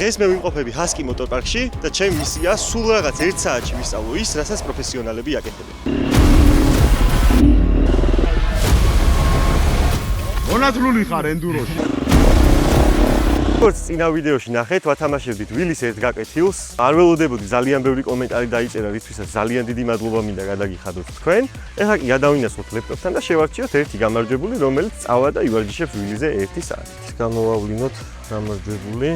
დღეს მე ვიმყოფები Husky მოტორპარკში და ჩემი მისია სულ რაღაც 1 საათში ვისწავლო ის, რასაც პროფესიონალები აკეთებენ. მონათლული ხარ ენდუროში. როგორც წინა ვიდეოში ნახეთ, ვათამაშებდით ვილის ერთ გაკვეთილს. არ ველოდებოდი ძალიან ბევრი კომენტარი დაიწერა, რითვისაც ძალიან დიდი მადლობა მინდა გადაგიხადოთ თქვენ. ეხლა კი გადავინაცვლოთ ლეპტოპთან და შევარჩიოთ ერთი გამარჯვებული, რომელიც წავა და ივარჯიშებს ვილიზე 1 საათით. გამოვავლინოთ გამარჯვებული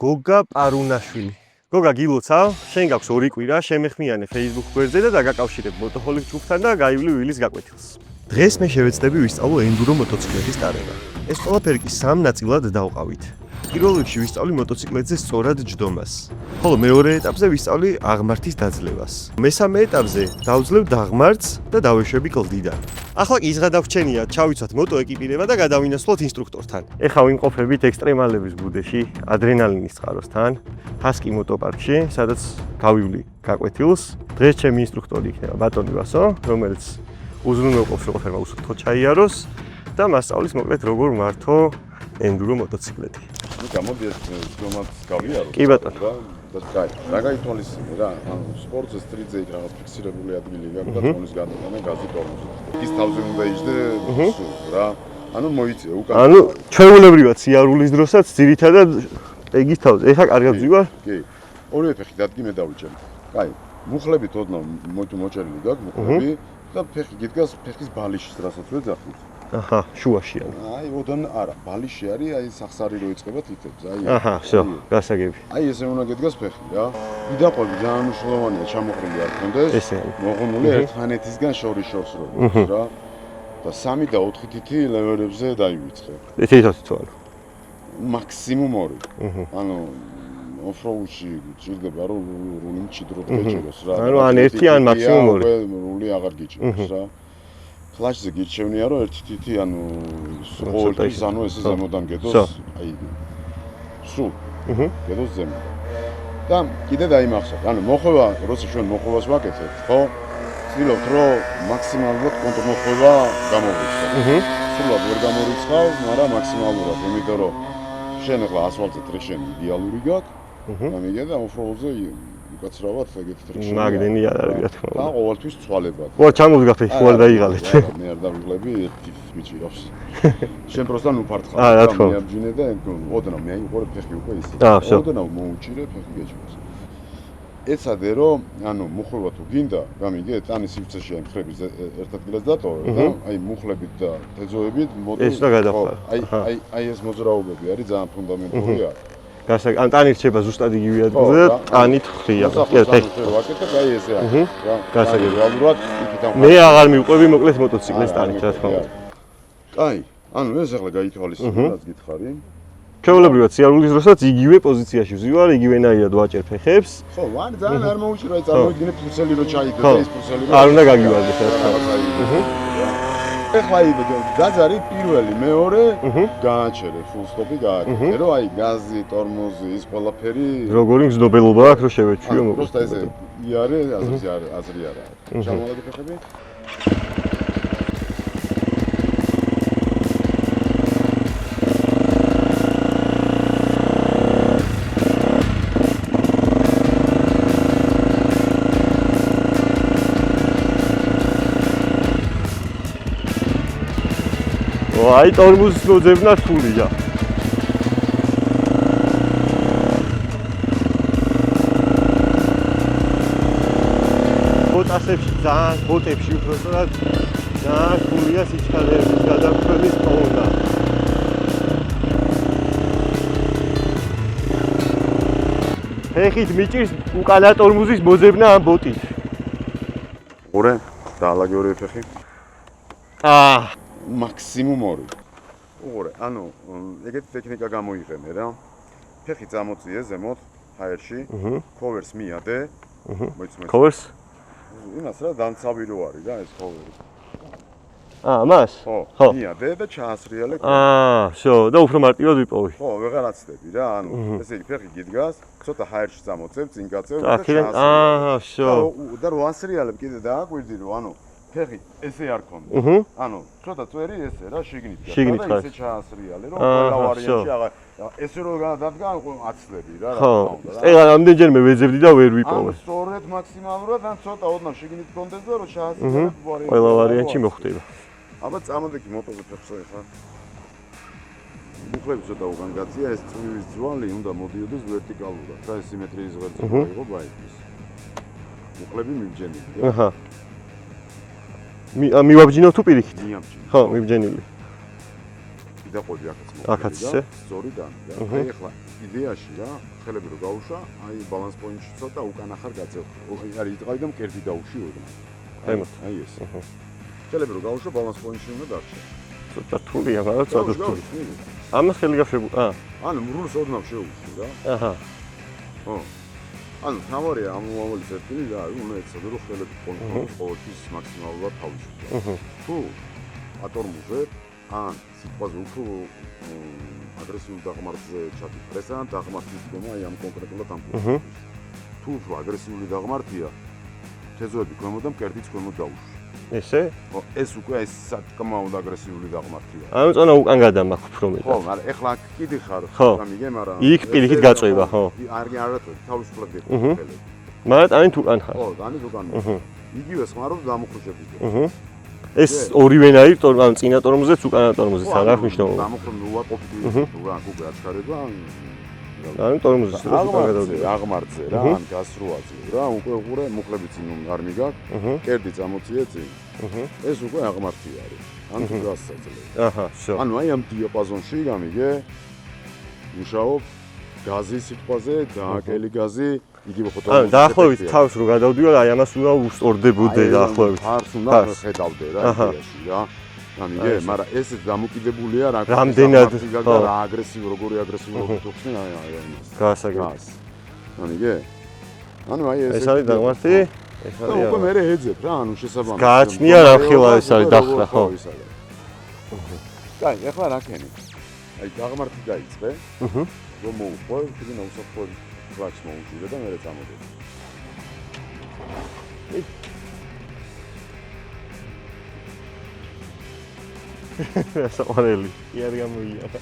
გოგა პარუნაშვილი. გოგა გილოცავ, შენ გაქვს 2 კვირა, შემეხმიანე Facebook გვერდზე და დაგაკავშირებ მოტოჰოლიკ ჯგუფთან და გაივლი ვილის გაკვეთილს. დღეს მე შევეცდები ვისწავლო ენდურო მოტოციკლების ტარება. ეს ყველაფერი კი 3 ნაწილად დავყავით. პირველ რიგში ვისწავლი მოტოციკლებზე სწორად ჯდომას. ხოლო მეორე ეტაპზე ვისწავლი აღმართის დაძლევას. მესამე ეტაპზე დავძლევ დაღმართს და დავეშვები კლდიდან. ახლა კი ის გადავრჩენია, ჩავიცვათ მოტო ეკიპირება და გადავინაცვლოთ ინსტრუქტორთან. ეხლა ვიმყოფებით ექსტრემალების ბუდეში, ადრენალინის წყაროსთან, Husky მოტოპარკში, სადაც გავივლი გაკვეთილს. დღეს ჩემი ინსტრუქტორი იქნება ბატონი ვასო, რომელიც უზრუნველყოფს ყველაფერმა უსუთხო ჩაიაროს და მასწავლის მოკლედ როგორ მართო ენდურო მოტოციკლები. ნუ გამოდი ეს ჯდომაც გავიარო. კი ბატონო. და კაი, რა გაითვალისწინე რა, ანუ სპორტზე სტრიტზე იქ რაღაც ფიქსირებული ადგილი გაქვს და თონის გადატანა გაზი ტორმოზი. ის თავზე უნდა იჯდე სულ რა. ანუ მოიწია უკან. ანუ ჩვეულებრივად სიარულის დროსაც ძირითადად ეგის თავზე. ეხლა კარგად ვზივარ? კი. ორივე ფეხი დადგი მე დავიჭერე. კაი, მუხლებით ოდნავ მოჭერილი გაქვს მუხლები და ფეხი გიდგას ფეხის ბალიშის რასაც ვეძახით. აჰა, შუაშია. აი, ოდან არა, ბალიში არის, აი სახსარი რო იწყება თითებს, აი. აჰა, всё, გასაგები. აი ესე უნდა გედგას ფეხი რა. იდაყოლი ძალიან მნიშვნელოვანია ჩამოყრილი არ ქონდეს. ესე არის. მოღუნული ერთმანეთისგან შორის რო იყოს რა. და 3 და 4 თითი ლეველებზე დაივიწყე. თითოეულ თვალ. მაქსიმუმ 2. ანუ ოფროუდში ჭირდება რომ რული მჭიდრო დაეჭეროს რა. ანუ ან 1 ან მაქსიმუმ 2. რული აღარ გიჭიროს რა. ფლაშზე გიჩევნია რომ ერთი თითი ანუ ყოველთვის ანუ ესე ზემოდან გედოს აი სულ გედოს ზემოდან და კიდე დაიმახსოვრ ანუ მოხვევა როცა ჩვენ მოხვევას ვაკეთებთ ხო ვცდილობთ რომ მაქსიმალურად კონტრმოხვევა გამოვიწყო სულად ვერ გამორიცხავ მაგრამ მაქსიმალურად იმიტომ რომ შენ ახლა ასფალტზე ტრეშენი იდეალური გაქვს გამიგე და ოფროუდზე უკაცრავად ეგეთი ტრეშენი მაგდენი არ არის რა თქმა და ყოველთვის ცვალებად ხო ჩამოვდგა ფეხი ხო არ დაიღალეთ მე არ დავიღლები ერთი მიჭირავს შენ პროსტა ნუ ფარტხარ მე ამჯინე და ოდნავ მე აიყურე ფეხი უკვე ისე ოდნავ მოუჭირე ფეხი გეჭვას ეცადე რომ ანუ მუხლება თუ გინდა გამიგეთ ან სივრცეში აი მხრების ერთ ადგილას დატოვე და აი მუხლებით და თეზოებით ეს და გადახარ აი ეს მოძრაობები არის ძალიან ფუნდამენტური გასაგ ან ტანი რჩება ზუსტად იგივე ადგილზე და ტანით ხდია კი ვაკეთებ აი ესე რა გასაგები რეალურად იქიდან მე აღარ მივყვები მოკლედ მოტოციკლის ტანით რა თქმა უნდა კაი ანუ ეს ახლა გაითვალისწინე რაც გითხარი ჩვეულებრივად სიარულის დროსაც იგივე პოზიციაში ვზივარ იგივენაირად ვაჭერ ფეხებს ხო ვარ ძალიან არ მოუჭირე აი წარმოიდგინე ფურცელი რო ჩაიდო და ეს ფურცელი არ უნდა გაგივარდეს რა თქმა უნდა ეხლა აი დაძარი პირველი მეორე გააჩერე full stop-ი გააკეთე რომ აი გაზი ტორმოზი ის ყველაფერი როგორი მზნობელობა აქვს რომ შევეჩვიო მოკლედ პროსტა ესე იარე აზრი არა ჩამოვადი ფეხები აი ტორმოზის მოძებნა რთულია. ბოტასებში ძალიან ბოტებში უბრალოდ ძალიან რთულია სიჩქარეების გადამხდების პოვნა. ფეხით მიჭირს უკანა ტორმოზის მოძებნა ამ ბოტით. ორე დაალაგე ორი ფეხი. მაქსიმუმ 2. ოღონდ ანუ ეგეთი ტექნიკა გამოიყენე რა. ფეხი წამოწიე ზემოთ ჰაერში, კოვერს მიადე. მოიცნობ. კოვერს? იმას რა დამცავი რო არის რა ეს კოვერი. მას? ხო. მიადე და ჩაასრიალე. всё, და უფრო მარტივად ვიპოვი. ხო, ვეღარაცდები რა, ანუ ესე იგი ფეხი გიდგას, ცოტა ჰაერში წამოწევ, წინ გაწევ და ჩაასრიალე. всё. და რო ასრიალებ კიდე დააკვირდი რომ ანუ ფეხი ესე არ ქონდა. ანუ ცოტა წვერი ესე რა შიგნით შიგნით და ისე ჩაასრიალე რომ ყველა ვარიანტი აღარ ესე რო დადგა აცლები რა რა უნდა და ეხლა რამდენჯერმე ვეძებდი და ვერ ვიპოვე. ან სწორედ მაქსიმალურად ან ცოტა ოდნავ შიგნით კონდეს და რო ჩაასრიალებ ვარიანტი. ყველა ვარიანტი მოხდება. აბა წამოდი მოტოზე ფეხსო ეხლა. მუხლები ცოტა უკან გაწია ეს წვივის ძვალი უნდა მოდიოდეს ვერტიკალურად და ეს სიმეტრიის ღერძი იყო ბაიკის. მუხლები მიბჯენილი. აჰა. მივაბჯინო თუ პირიქით? მიაბჯინე. ხო, მიბჯენილი. იდაყოდი აქაც აქაც ისე? სწორი დამი და აი ეხლა იდეაში რა ხელები რო გაუშვა აი ბალანს პოინტში ცოტა უკან ახარ გაწევ. არის იტყავი და მკერდი დაუში ოდნავ. აი ეს. ხელები რო გაუშვა ბალანს პოინტში უნდა დარჩე. ცოტა თულია, მაგრამ ცოტა თული. ამას ხელი გაშვებული. ანუ მრულს ოდნავ შეუშვი რა. აჰა. ხო. ანუ თავარია ამოვავალის ერთილი და უნდა ეცადო რომ ხელები კონტროლოს ყოველთვის მაქსიმალურად თავისუფლად. თუ ატორმუზე ან სიტყვაზე უფრო აგრესიულ დაღმართზე ჩატიფრესა ან დაღმართის გომა აი ამ კონკრეტულად ამ პუნქტში. თუ უფრო აგრესიული დაღმართია, თეზოები ქვემოთ და მკერდიც ქვემოთ დაუშვი. ესე? ხო, ეს უკვე ეს საკმაოდ აგრესიული დაღმართია. ანუ წონა უკან გადამახ უფრო მეტად. ხო, მაგრამ ეხლა კიდე ხარ, გამიგე, მაგრამ იქ პირიქით გაწვება, ხო. არათუ თავისუფლად გეხმარება ხელები. მაგრამ ტანით უკან ხარ. ხო, ტანით უკან. იგივე ხმარო დამოხრჩები. ეს ორივენაირი ანუ წინა ტორმოზეც უკანა ტორმოზეც არ აქვს მნიშვნელობა. დამოხრჩები უარყოფითი რა უკვე აჩქარება ანუ ტორმოზის დროს უკან გადავდება. აღმართზე რა, ან გასროაზე რა, უკვე უყურე მუხლები წინ არ მიგაკ, კერდი წამოწიე წინ. ეს უკვე აღმართი არის. ან თუ გასაძლევ. აჰა, всё. ანუ აი ამ დიაპაზონში გამიგე მუშაობ გაზის სიტყვაზე, დააკელი გაზი, იგივე ხო ანუ დაახლოებით თავს რო გადავდივარ, აი ამას უნდა უსწორდებოდე დაახლოებით. ფარს უნდა ხედავდე რა იდეაში რა. გამიგე, მაგრამ ეს დამოკიდებულია რა რამდენად რა აგრესიულ როგორი აგრესიულობით ხსნი აი ამას. გასაგებია. გამიგე? ანუ აი ეს არის დაღმართი? ეს და უკვე მე ეძებ რა, ანუ შესაბამისად. გააჩნია რა ხილა ეს არის დახრა, ხო. კაი, ეხლა რა ქენი? აი დაღმართი დაიწყე. რომ მოუყვე, კიდე ნაუსაფრთხო ტრაქს მოუჭირე და მე წამოდები. საყვარელი, იარი გამოიარა.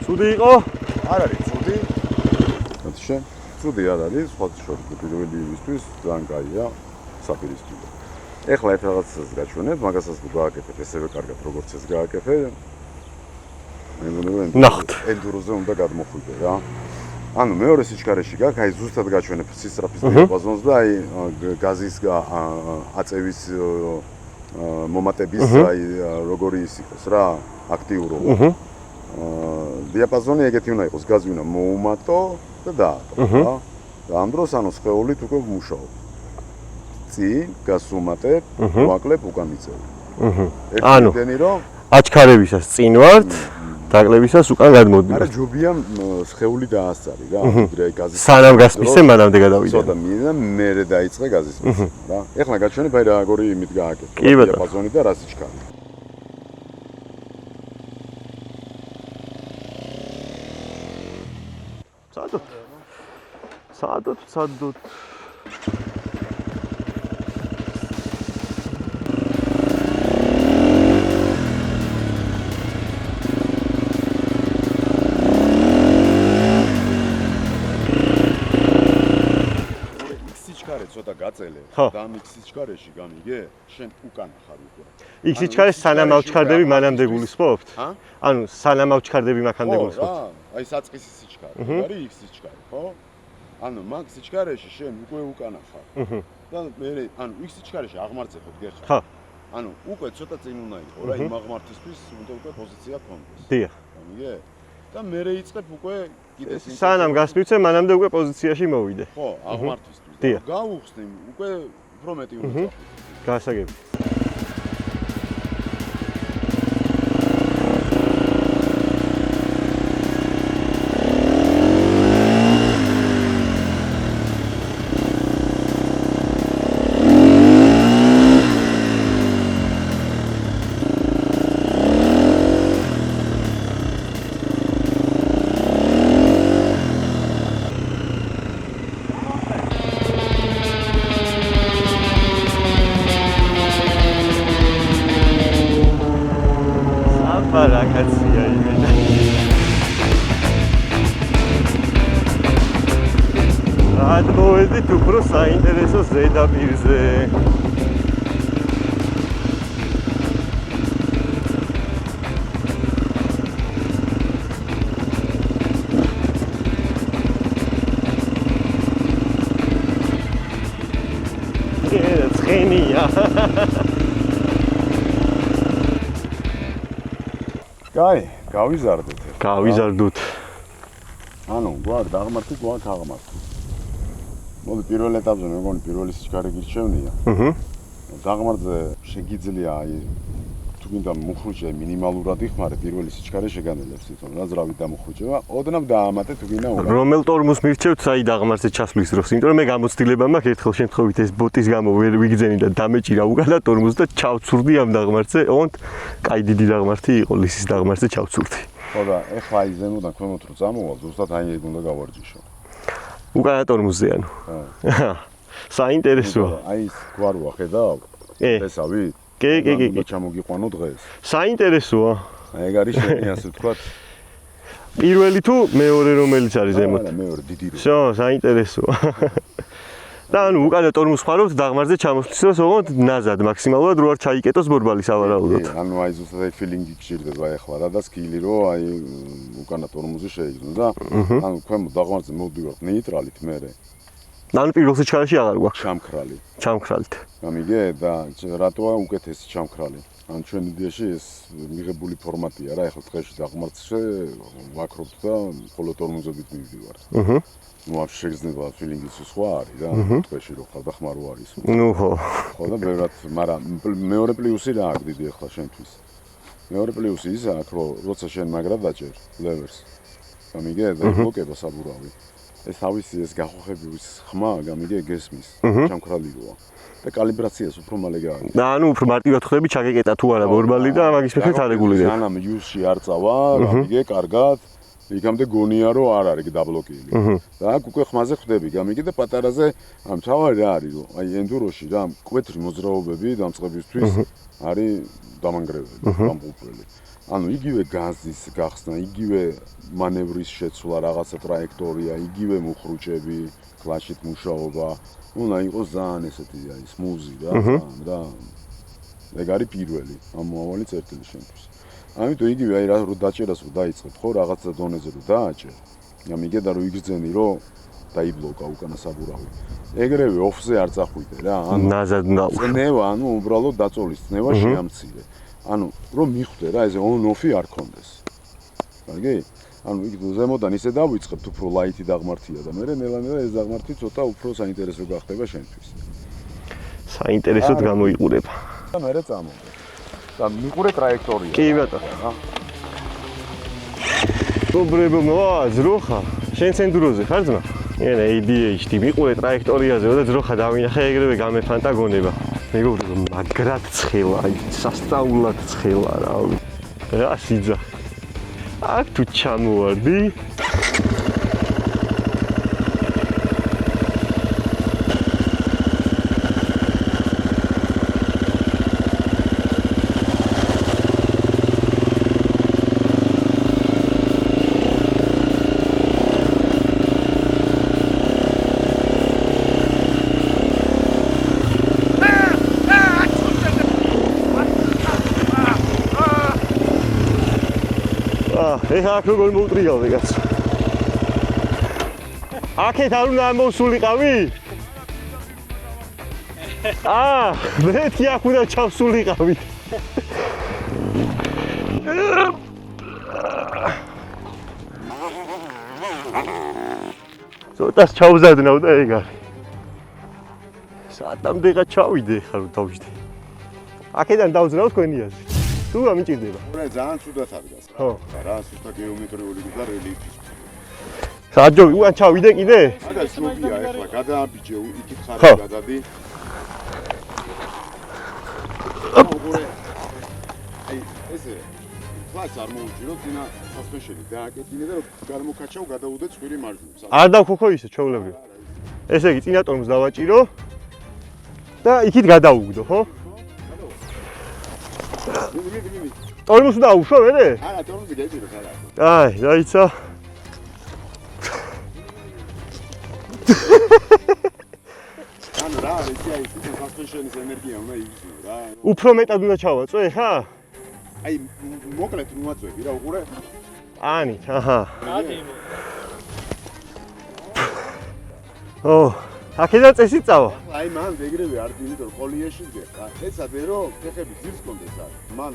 ცუდი იყო? არ არის ცუდი. მათშე ცუდი არ არის, სხვა შორის პირველი ისთვის ძალიან კაია საპირისპირო. ეხლა ერთ რაღაცას გაჩვენებ, მაგასაც თუ გააკეთებ, ესევე კარგად როგორც ეს გააკეთე. მე მგონი ნახთ. ენდუროზე უნდა გადმოხვიდე რა. ანუ მეორე სიჩქარეში გაქვს, აი ზუსტად გაჩვენებ სისწრაფის დიაპაზონს და აი გაზის აწევის მომატების აი როგორი ის იყოს რა, აქტიურობა. დიაპაზონი ეგეთი უნდა იყოს, გაზი უნდა მოუმატო და დაატო რა. და ამ დროს ანუ სხეულით უკვე ვმუშაობ. წინ გასუმატებ, ვაკლებ უკან მიწევ. ანუ აჩქარებისას წინ ვართ, დაკლებისას უკან გადმოდი. არა ჯობია სხეული დაასწარი რა, ვიდრე გაზის. სანამ გასმისე მანამდე გადავიდე. ცოტა მიდე მე დაიწყე გაზის მისმა რა. ეხლა გაჩვენებ აი როგორი იმით გააკეთე. დიაპაზონი და რა სიჩქარე. სადოთ. სიჩქარე ცოტა გაწელე და ამ სიჩქარეში გამიგე, შენ უკან ხარ უკვე. იქ სიჩქარე სანამ ავჩქარდები მანამდე გულისხმობთ? ანუ სანამ ავჩქარდები მაქამდე გულისხმობთ? აი საწყისი სიჩქარე. არის იქ სიჩქარე, ხო? ანუ მაგ სიჩქარეში შენ უკვე უკანა ხარ. და მე ანუ იქ სიჩქარეში აღმართზე ხო გეხარ? ხო. ანუ უკვე ცოტა წინ უნდა იყო რა, იმ აღმართისთვის უნდა უკვე პოზიცია ქონდეს. დიახ. გამიგე? და მე იწყებ უკვე კიდე სანამ გასმიცე, მანამდე უკვე პოზიციაში მოვიდე. ხო, აღმართისთვის. დიახ. გავუხსნი, უკვე უფრო მეტი უნდა. გასაგებია. არა კაცია იმენა. გადმოვედით უფრო საინტერესო ზედაპირზე. ცხენია. კაი, გავიზარდეთ. გავიზარდოთ. ანუ, გვაქვს დაღმართი, გვაქვს აღმართი. მოდი პირველ ეტაპზე მეგონი პირველი სიჩქარე გირჩევნია. დაღმართზე შეგიძლია აი თუ გინდა მუხრუჭე მინიმალურად იხმარე პირველი სიჩქარე შეგანელებს თვითონ რა ზრავი დამუხრუჭება, ოდნავ დაამატე თუ გინდა უნდა. რომელ ტორმოს მირჩევთ საი დაღმართზე ჩასვლის დროს, იმიტომ რომ მე გამოცდილება მაქვს ერთხელ შემთხვევით ეს ბოტის გამო ვერ ვიგძენი და დამეჭირა უკანა ტორმოს და ჩავცურდი ამ დაღმართზე, ოღონდ კაი დიდი დაღმართი იყო, ლისის დაღმართზე ჩავცურდი. ხო და ეხლა აი ზემოდან ქვემოთ რო წამოვალ, ზუსტად აი ეგ უნდა გავარჯიშო. უკანა ტორმოსზე ანუ. საინტერესოა. აი ეს გვაროა ხედავ? ესავი? კი. ჩამოგიყვანო დღეს. საინტერესოა. აი ეგ არის შენი ასე ვთქვათ. პირველი თუ მეორე რომელიც არის ზემოთ? არა, მეორე დიდი რო. всё, საინტერესოა. და ანუ უკანა ტორმოს ხარობთ დაღმართზე ჩამოსვლის დროს ოღონდ ნაზად მაქსიმალურად რო არ ჩაიკეტოს ბორბალი სავარაუდოდ. ანუ აი ზუსტად აი ფილინგი გჭირდება ეხლა რა და სკილი რო აი უკანა ტორმოზე შეიგრძნო და ანუ ქვემოთ დაღმართზე მოვდივართ ნეიტრალით მერე. ანუ პირველ სიჩქარეში აღარ გვაქვს ჩამქრალი. ჩამქრალით. გამიგე და რატოა უკეთესი ჩამქრალი? ან ჩვენ იდეაში ეს მიღებული ფორმატია რა, ეხლა დღეში დაღმართზე ვაქრობთ და ხოლო ტორმოზებით მივდივართ. ну вообще შეგრძნება ფილინგიც სხვა არის რა, დღეში რო ხარ და ხმარო არის. ну ხო. ხო და ბევრად, მაგრამ მეორე პლუსი რა აქვს დიდი ახლა შენთვის. მეორე პლუსი ის აქვს, რომ როცა შენ მაგრად დაჭერ ლევერს. გამიგე და ბლოკება საბურავი. ეს თავისი ეს გახოხების ხმა, გამიგე გესმის, ჩამქრალი როა. და კალიბრაციას უფრო მალე გააკეთე. და ანუ უფრო მარტივად ხვდები ჩაგეკეტა თუ არა ბორბალი და მაგის მიხედვით არეგულირებ. სანამ იუსში არ წავა, გამიგე კარგად. იქამდე გონია რომ არ არის დაბლოკილი. და აქ უკვე ხმაზე ხვდები, გამიგე და პატარაზე ამ თავარი რა არის, რომ აი ენდუროში რა კვეთრი მოძრაობები დამწყებისთვის არის დამანგრეველი, დამღუპველი. ანუ იგივე გაზის გახსნა, იგივე მანევრის შეცვლა, რაღაცა ტრაექტორია, იგივე მუხრუჭები, კლაშით მუშაობა. უნდა იყოს ძალიან ესეთი აი სმუზი რა, და ეგ არის პირველი ამ მომავალი წერტილი შენთვის. ამიტომ იგივე აი რა რო დაჭერას რო დაიწყებ ხო რაღაცა დონეზე რო დააჭერ. გამიგე და რო იგრძენი რო დაიბლოკა უკანა საბურავი. ეგრევე ოფზე არ წახვიდე რა, ანუ ნაზად ნაუ. წნევა, ანუ უბრალოდ დაწოლის წნევა შეამცირე. ანუ რომ მიხვდე რა, ესე on-off-ი არ კონდეს. კარგი? ანუ იქ ზემოდან ისე დავიწყებთ უფრო ლაითი დაღმართია და მე ნელა-ნელა ეს დაღმართი ცოტა უფრო საინტერესო გახდება შენთვის. საინტერესოდ გამოიყურება. და მე წამოვიდე. და მიყურე ტრაექტორია. კი ბატონო. Доброго ძროხა. შენ ცენტროზე ხარ ძმა? ენა ADHD მიყურე ტრაექტორიაზე და ძროხა დავინახე ეგრევე გამეფანტა გონება. მეგობრებო, მაგრად ცხელა, აი სასწაულად ცხელა რა. რა სიძა. აქ თუ ჩამოვარდი. ეხა აქ როგორ მოვუტრიალდე კაცო. აქეთ არ უნდა მოსულიყავი? მეთქი აქ უნდა ჩავსულიყავი. ცოტას ჩავზადნავ და ეგ არის. საათამდეღა ჩავიდე ხარ დავждე. აქედან დავძრავ თქვენი აზრი. თუ ამიჭირდება. ურა ძალიან ცუდად არის. ხო. რა, სუსტა გეომეტრიული და რელიეფი. საჯობი, უან ჩავიდე კიდე? არა, შუბია ეხლა გადააბიჯე, იქით ხარ გადადი. აი, ესე ფას არ მოუჭირო, ძინა სასპენშელი დააკეტინე და გადმოკაჩავ გადაუდე წვირი მარჯვნივ. არ დავქოქო ისე, ჩაულებრივ. ესე იგი, ძინა ტორმს დავაჭირო და იქით გადაუგდო, ხო? მიდი. ტორმუს უნდა აუშვა მერე? არა, ტორმუსი გეჭიროს არა. აი, დაიცა. ანუ რა, ეს აი suspension-ის ენერგია უნდა იგრძნო რა. უფრო მეტად უნდა ჩავაწვე ხა? აი მოკლედ მოაწვევი რა უყურე? ანით, აჰა. გადი. ო, აქედან წესი წავა. აი მან ეგრევე არ იმიტომ ყოლიაში გეხა. ეცადე რომ ფეხები ძირს კონდეს არ. მან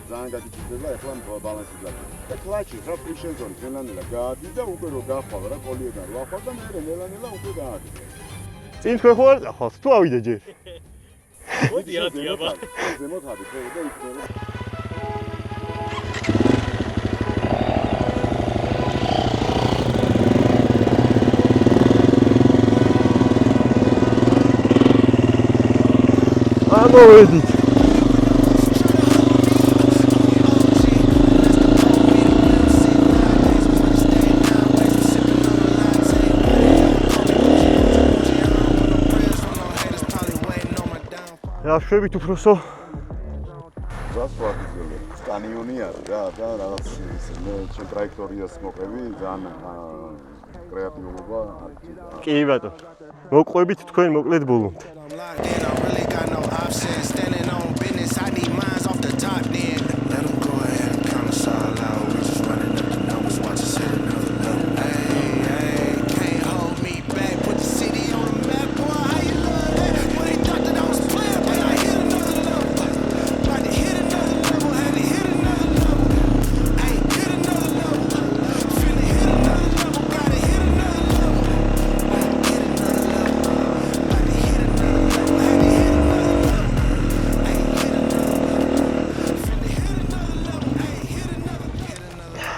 ძალიან გაგიჭირდება ეხლა ბალანსი გაკეთო. და კლაჩი რა პრიშენზონი ნელა გაადი და უკვე რო გახვალ რა ყოლიიდან რო ახვალ და მე ნელა უკვე გაადი. წინ თქვენ ხო არ წახვალთ? თუ ავიდე ჯერ. მოდი ადი აბა. ზემოთ ადი და იქნება. ამოვედით. რა შვებით უფროსო? რას ვაგრძელებ? კანიონი არის რა და რაღაც მე ჩემ ტრაექტორიას მოყევი ძალიან კრეატიულობა არის. კი ბატონო. მოყვებით თქვენ მოკლედ ბოლომდე.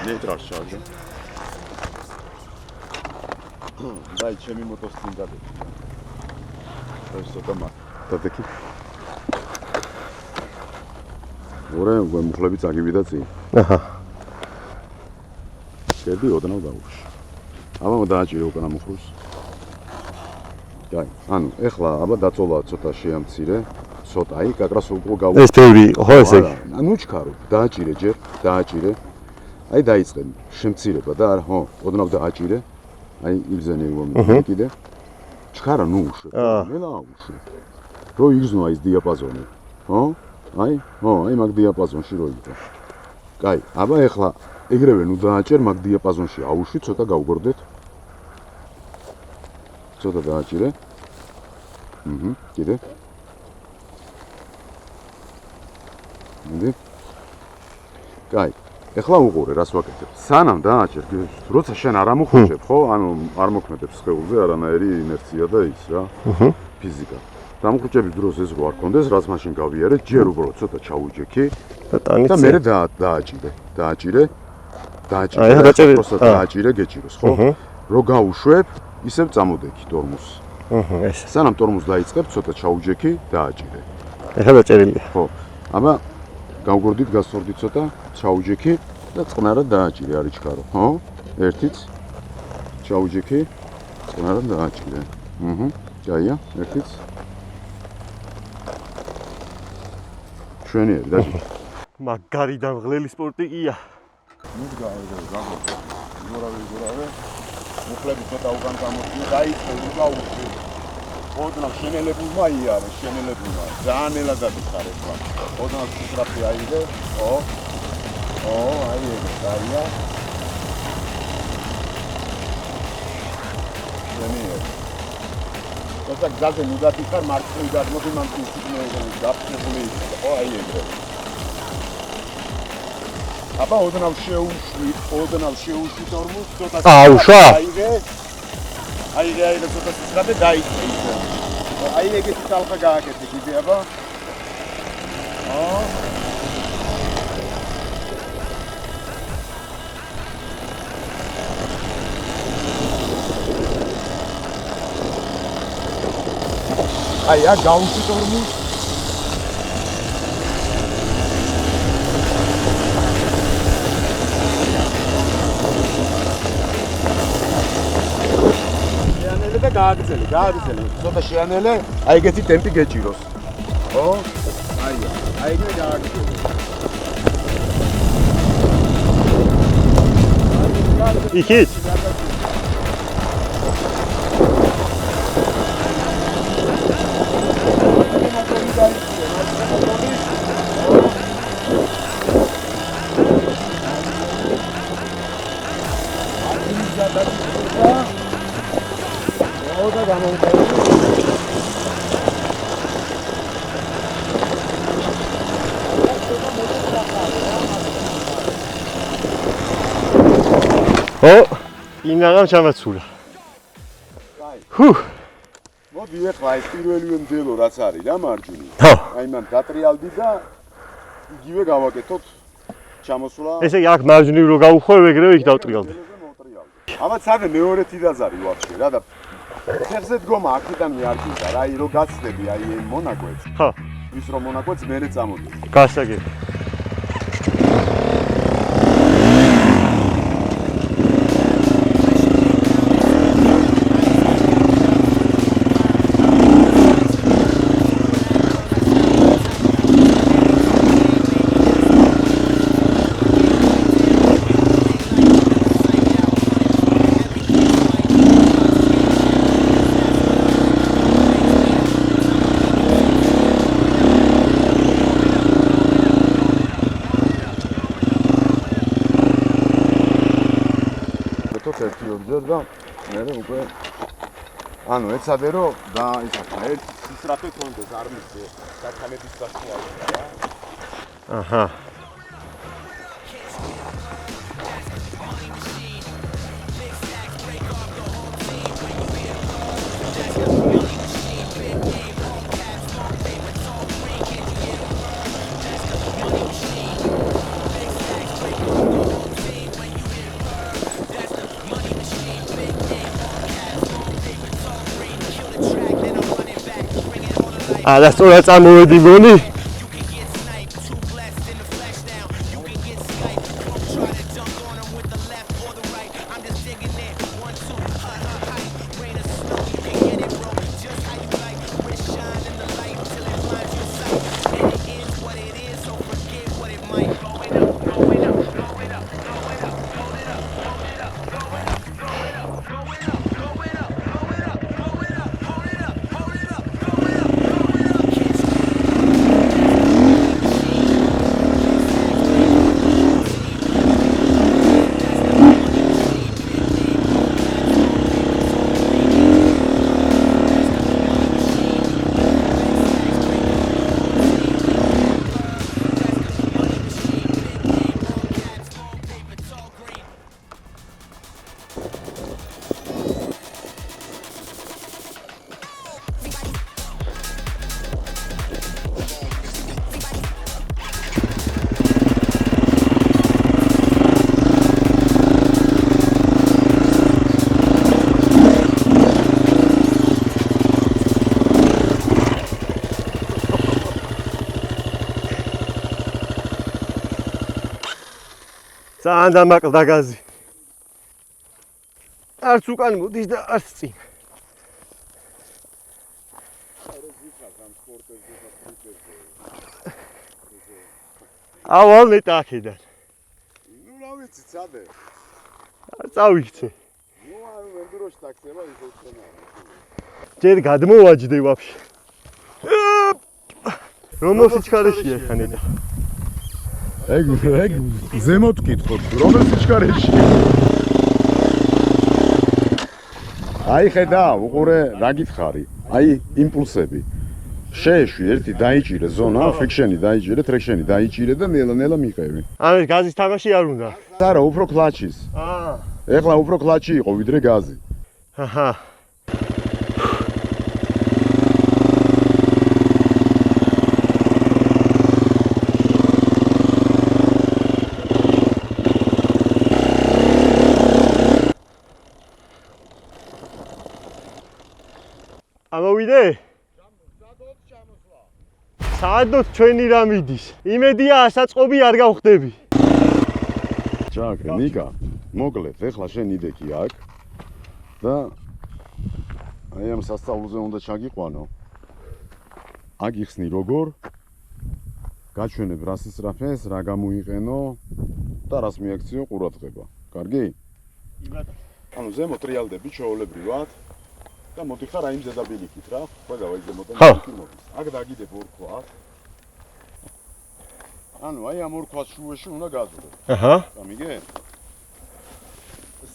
ნეტრალშარჯა. დაი ჩემი მოტოს წინ დადები. ეს ცოტა დადექი. ორე მუხლები წაგივიდა წინ. აჰა. შედი ოდნავ დაუშვი. აბა დააჭირო უკანა მუხლს. დაი, ანუ ეხლა აბა დაწოლა ცოტა შეამცირე. ცოტა აი კაკრას უკვე გავუ. ეს ბევრი იყო ხო ესე? ანუ ჩქარო, დააჭირე ჯერ, დააჭირე. აი დაიწყე შემცირება და არა, ხო, ოდნავ დააჭირე. აი იგზენი მომი კიდე. ჩქარა ნუ უშვე. მელა უშვე. რო იგზნო აი ეს დიაპაზონი. ხო? აი მაგ დიაპაზონში რო იგზნო. კაი, აბა ეხლა ეგრევე ნუ დააჭერ მაგ დიაპაზონში აუშვი, ცოტა გავგორდეთ. ცოტა დააჭირე. კიდე. მიდე. კაი. ეხლა უყურე რას ვაკეთებ. სანამ დააჭერ, როცა შენ არ ამოხვეჭებ, ხო? ანუ არ მოქმედებს სხეულზე არანაირი ინერცია და ის რა. ფიზიკა. დამოხვეჭების დროს ეს რო არ კონდეს, რაც მაშინ გავიარე, ჯერ უბრალოდ ცოტა ჩაუჯექი და მე დააჭირე. დააჭირე. აი, დაჭერე. დააჭირე, გეჭიროს, ხო? რო გაუშვებ, ისევ წამოდექი ტორმუსს. ეს. სანამ ტორმუსს დაიწყებ, ცოტა ჩაუჯექი, დააჭირე. ეხლა დაჭერილია. ხო. აბა გავგორდით, გასწორდით ცოტა, ჩაუჯექი და წყნარად დააჭირე, არის ჩქარო, ხო? ერთიც ჩაუჯექი, წყნარად დააჭირე. ჯაია, ერთიც. შვენიერი, დაჭირე. მაგარი და მღლელი სპორტი კია. გორავე. მუხლები ცოტა უკან გამოწვი, დაიწყე, გაუშვი. ოდნავ შენელებულმა იარე, შენელებულმა. ძალიან ნელა გადიხარე ხა. ოდნავ სტრაფი აიღე, ხო? აი ეგ დაია. შენიერი. თორსა გზაზე ნუ დაფიქარ, მარცხნივ გადმოდი, მან ისინი გაფრთხილებული იყო, ხო? აი ეგრე. აბა ოდნავ შეუშვი ტორმუსს, ცოტა აუშვა? აიღე ცოტა სისხლი დაიწყე ისე. აი ეგეთი ტალღა გააკეთე კიდე აბა. აი გაუშვი ტორმუსს. და გააგრძელე. ცოტა შეანელე, აი ეგეთი ტემპი გეჭიროს. ხო? აი ეგრე გააგრძელე. იქით? ო, ინაღამ ჩამაცულა. ჰუ, მოდი ეხლა ეს პირველივე მდელო რაც არის რა მარჯვნივ. ხო. აი მან გატრიალდი და იგივე გავაკეთოთ ჩამოსვლა. ესე იგი აქ მარჯვნივ რო გავუხვევ, ეგრევე იქ დავტრიალდი. ამათ სადე მეორე თიდაც არის ვაფშე რა და ფეხზე დგომა აქედან მიარჩინდა რა აი რო გაცდები აი ამ მონაკვეთს. ხო. ის რომ მონაკვეთს მერე წამოდი. გასაგები. ერთი ორჯერ და მე უკვე ანუ ეცადე რომ და ისახა ერთ სისწრაფე კონდეს არ მისცე საკანების საშუალება რა აჰა და სწორად წამოვედი გონი ძალიან დამაკლდა გაზი. არც უკან მოდის და არც წინ. ავალ ნეტა აქედან. ნუ რა ვიცი წადე. არ წავიქცე. ნუ არ ვენდუროში ტაქსება ის უცხონა. ჯერ გადმოვაჯდე ვაფშე. რომელ სიჩქარეშია ხა ნეტა? ეგ ზემოთ კითხოთ, რომელ სიჩქარეში? აი ხედა, უყურე, რა გითხარი? აი იმპულსები. შეეშვი ერთი დაიჭირე ზონა, ფრიქშენი დაიჭირე, ტრექშენი დაიჭირე და ნელა-ნელა მიყევი. ამის გაზის თამაში არ უნდა. არა, უფრო კლაჩის. ეხლა უფრო კლაჩი იყო ვიდრე გაზი. აჰა. ამოვიდე? საადოდ ჩვენი რა მიდის. იმედია ასაწყობი არ გავხდები. ჩაკრე, ნიკა, მოკლედ, ეხლა შენ იდექი აქ და აი ამ სასწაულზე უნდა ჩაგიყვანო. აგიხსნი როგორ? გაჩვენებ რა სისწრაფეს, რა გამოიყენო და რას მიაქციო ყურადღება. კარგი? ანუ ზემოთ რეალდები ჩაოლებრივად და მოდიხარ აი იმ ზედაბილიქით რა. ხედავ აი ზემოდან ხო. ბილიქი მოდის. აქ დაგიდებ ორ ქვას. ანუ აი ამ ორ ქვას შუაში უნდა გაძვრებ. აჰა. გამიგე?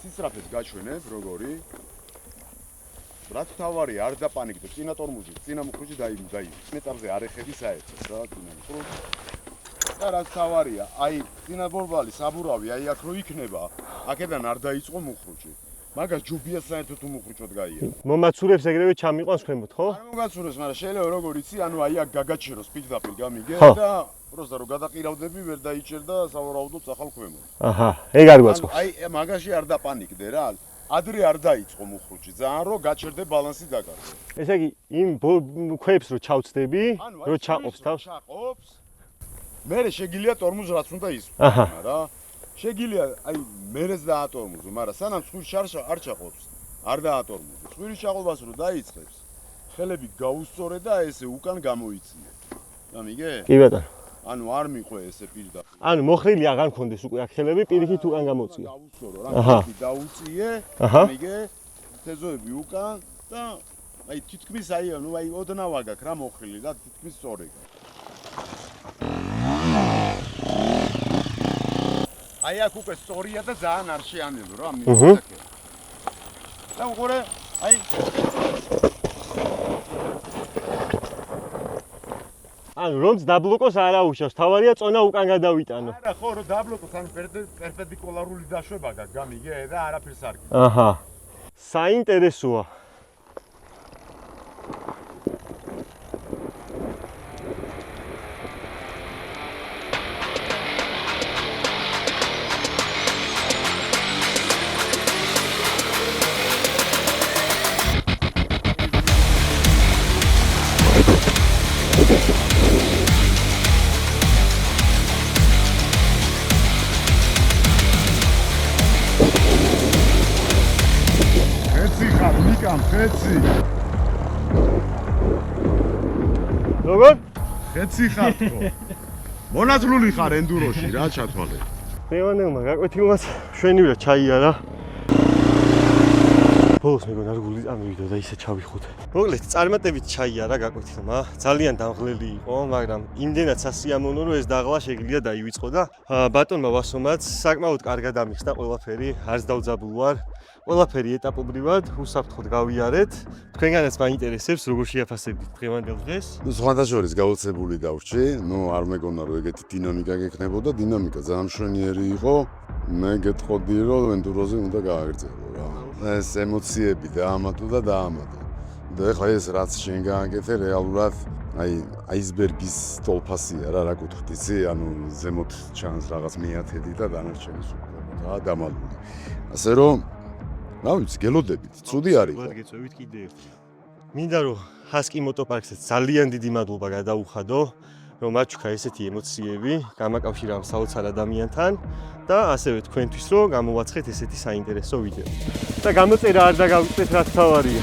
სისწრაფეს გაჩვენებ როგორი. რაც თავარი არ დაპანიკდო, წინა ტორმუზი, წინა მუხრუჭი დაიმ. მეტაბზე არ ეხები საერთოდ რა, წინა მუხრუჭი. და რაც თავარია, აი წინა ბორბალი საბურავი, აი აქ რო იქნება, აქედან არ დაიწყო მუხრუჭი. მაგას ჯობია საერთოდ უმუხრუჭოდ გაიარა. მომაცურებს ეგრევე ჩამიყვანს ქვემოთ, ხო? არ მოგაცუროს, მაგრამ შეიძლება როგორ იცი, ანუ აი აქ გაგაჩეროს პირდაპირ გამიგე ხო. და просто რო გადაყირავდები, ვერ დაიჭერ და სავარაუდოდ ახალ ქვემოთ. აჰა, ეგ არ ანუ გვაწყობს. აი მაგაში არ დაპანიკდე რა. ადრე არ დაიწყო მუხრუჭი, ძალიან რო გაჩერდე ბალანსი დაკარგო. ესე იგი, იმ ქვებს რო ჩავწდები, რო ჩაყობს თავს. ჩაყობს. მერე შეგიძლია ტორმუზ რაც უნდა ისვრო. აჰა. რა. შეგიძლია აი მერეც დაატორმუზო, მაგრამ სანამ ცხვირში არ ჩაყობს, არ დაატორმუზო. ცხვირის ჩაყობას რო დაიწყებს, ხელები გაუსწორე და ესე უკან გამოიწიე. გამიგე? კი ბატონო. ანუ არ მიყვე ესე პირდაპირ. ანუ მოხრილი აღარ მქონდეს უკვე აქ ხელები, პირიქით უკან გამოწია. დაუსწორო აჰა. რა, დაუწიე, აჰა. გამიგე? თეზოები უკან და აი თითქმის აი ნუ აი ოდნავ აგაკ რა მოხრილი და თითქმის სწორი. აი აქ უკვე სწორია და ძალიან არ შეანელო რა მივაკეთე. და უყურე, აი ანუ რომც დაბლოკოს არ აუშავს, თავარია წონა უკან გადავიტანო. არა ხო რომ დაბლოკოს ან პერპენდიკულარული დაშვება გამიგე და არაფერს არ გიქ. აჰა. საინტერესოა. ხეცი ხარ ნიკამ ხეცი. როგორ? ხეცი ხარ თქო. მონაზრული ხარ ენდუროში რა ჩათვალე. დევანელმა გაკვეთილმაც შვენივრად ჩაიარა. ბოლოს მეგონა არ გული წამივიდა და ისე ჩავიხუტე. მოკლედ, წარმატებით ჩაიარა გაკვეთილმა. ძალიან დამღლელი იყო, მაგრამ იმდენად სასიამოვნო რომ ეს დაღლა შეგიძლია დაივიწყო და ბატონმა ვასომაც საკმაოდ კარგად ამიხსნა ყველაფერი, არც დავძაბულ ვარ. ყველაფერი ეტაპობრივად უსაფრთხოდ გავიარეთ. თქვენგანაც მაინტერესებს როგორ შეაფასებდით დღევანდელ დღეს. სხვადასხვა გაუცებული დავრჩი, არ მეგონა რომ ეგეთი დინამიკა გექნებოდა, დინამიკა ძალიან მშვენიერი იყო. მე გეტყოდი რომ ენდუროზე უნდა გააგრძელო რა. ეს ემოციები დაამატო და დაამატო. და ეხლა ეს რაც შენ გააკეთე რეალურად აი აისბერგის ტოლფასია რა გქოთ იცი, ანუ ზემოთ ჩანს რაღაც მეათედი და დანარჩენი სულ დამალული. ასე რომ რა ვიცი, გელოდებით, ცუდი არის. გეწევით კიდე ერთი. მინდა რომ ჰასკი მოტოპარკსაც ძალიან დიდი მადლობა გადაუხადო, რომ მაჩვქა ესეთი ემოციები, გამაკავშირა ამ საოცარ ადამიანთან და ასევე თქვენთვის რომ გამოვაცხეთ ესეთი საინტერესო ვიდეო. და გამოწერა არ დაგავიწყდეთ რაც თავარია.